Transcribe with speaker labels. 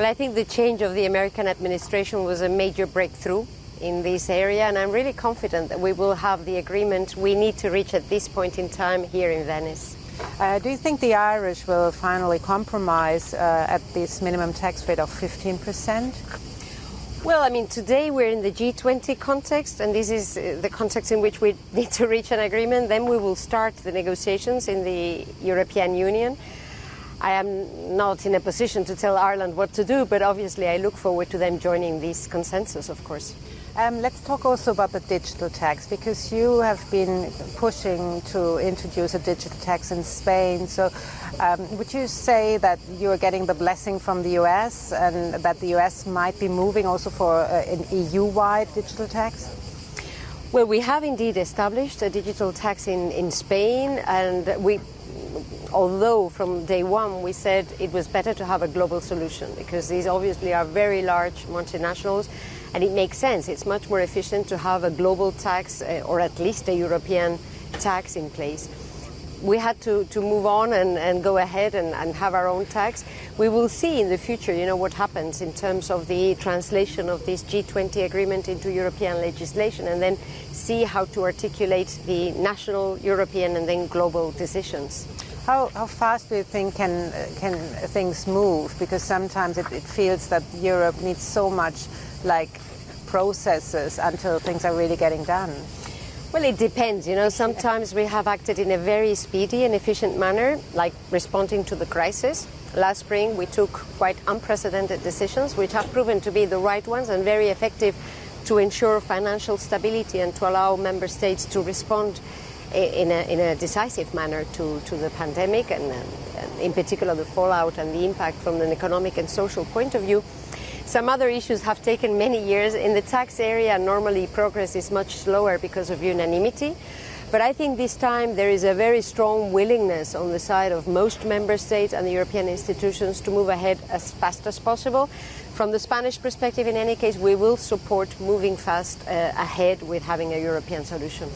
Speaker 1: Well, I think the change of the American administration was a major breakthrough in this area, and I'm really confident that we will have the agreement we need to reach at this point in time here in Venice.
Speaker 2: Do you think the Irish will finally compromise at this minimum tax rate of 15%?
Speaker 1: Well, I mean, today we're in the G-20 context, and this is the context in which we need to reach an agreement. Then we will start the negotiations in the European Union. I am not in a position to tell Ireland what to do, but obviously I look forward to them joining this consensus, of course.
Speaker 2: Let's talk also about the digital tax, because you have been pushing to introduce a digital tax in Spain. So would you say that you are getting the blessing from the US and that the US might be moving also for an EU-wide digital tax?
Speaker 1: Well, we have indeed established a digital tax in Spain, and although from day one we said it was better to have a global solution, because these obviously are very large multinationals, and it makes sense. It's much more efficient to have a global tax or at least a European tax in place. We had to move on and go ahead and have our own tax. We will see in the future, what happens in terms of the translation of this G20 agreement into European legislation, and then see how to articulate the national, European and then global decisions.
Speaker 2: How fast do you think can things move? Because sometimes it feels that Europe needs so much processes until things are really getting done.
Speaker 1: Well, it depends. Sometimes we have acted in a very speedy and efficient manner, like responding to the crisis. Last spring, we took quite unprecedented decisions, which have proven to be the right ones and very effective to ensure financial stability and to allow member states to respond in a decisive manner to the pandemic, and in particular the fallout and the impact from an economic and social point of view. Some other issues have taken many years. In the tax area, normally progress is much slower because of unanimity. But I think this time there is a very strong willingness on the side of most member states and the European institutions to move ahead as fast as possible. From the Spanish perspective, in any case, we will support moving fast ahead with having a European solution.